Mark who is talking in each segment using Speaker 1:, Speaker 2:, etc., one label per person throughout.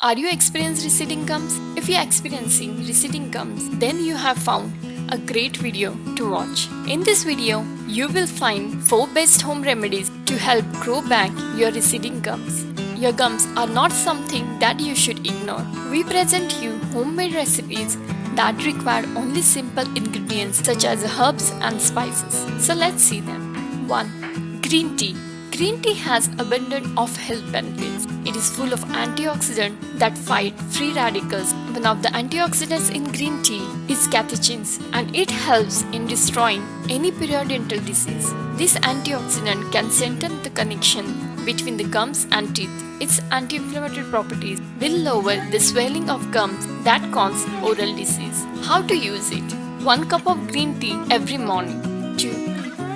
Speaker 1: Are you experiencing receding gums? If you are experiencing receding gums, then you have found a great video to watch. In this video, you will find 4 best home remedies to help grow back your receding gums. Your gums are not something that you should ignore. We present you homemade recipes that require only simple ingredients such as herbs and spices. So let's see them. 1. Green tea. Green tea has abundant of health benefits. It is full of antioxidants that fight free radicals. One of the antioxidants in green tea is catechins, and it helps in destroying any periodontal disease. This antioxidant can strengthen the connection between the gums and teeth. Its anti-inflammatory properties will lower the swelling of gums that cause oral disease. How to use it? 1 cup of green tea every morning. 2.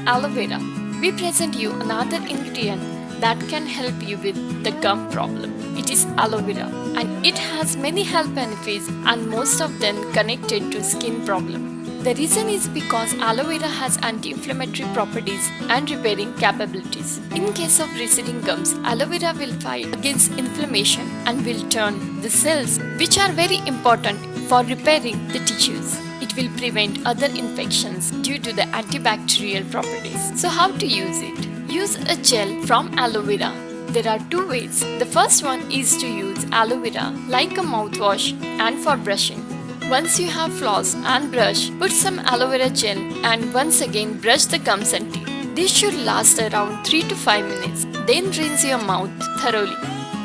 Speaker 1: Aloe vera. We present you another ingredient that can help you with the gum problem. It is aloe vera, and it has many health benefits, and most of them connected to skin problem. The reason is because aloe vera has anti-inflammatory properties and repairing capabilities. In case of receding gums, aloe vera will fight against inflammation and will turn the cells, which are very important for repairing the tissues. It will prevent other infections due to the antibacterial properties. So how to use it? Use a gel from aloe vera. There are 2 ways. The first one is to use aloe vera like a mouthwash and for brushing. Once you have floss and brush, put some aloe vera gel and once again brush the gums and teeth. This should last around 3 to 5 minutes. Then rinse your mouth thoroughly.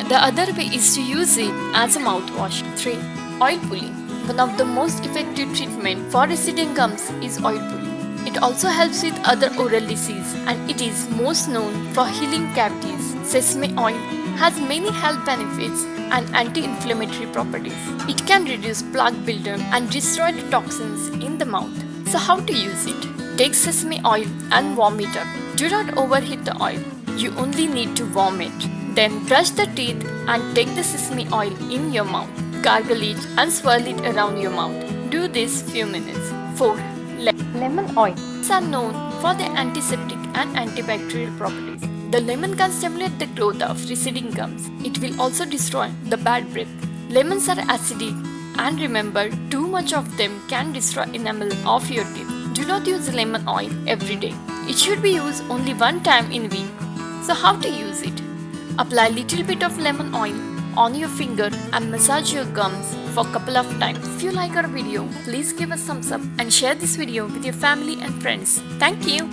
Speaker 1: The other way is to use it as a mouthwash. 3. Oil pulling. One of the most effective treatment for receding gums is oil pulling. It also helps with other oral disease, and it is most known for healing cavities. Sesame oil has many health benefits and anti-inflammatory properties. It can reduce plaque buildup and destroy the toxins in the mouth. So how to use it? Take sesame oil and warm it up. Do not overheat the oil. You only need to warm it. Then brush the teeth and take the sesame oil in your mouth. Gargle it and swirl it around your mouth. Do this few minutes. 4. Lemon oil. These are known for their antiseptic and antibacterial properties. The lemon can stimulate the growth of receding gums. It will also destroy the bad breath. Lemons are acidic, and remember, too much of them can destroy enamel of your teeth. Do not use lemon oil every day. It should be used only 1 time in a week. So how to use it? Apply little bit of lemon oil on your finger and massage your gums for a couple of times. If you like our video, please give us thumbs up and share this video with your family and friends. Thank you.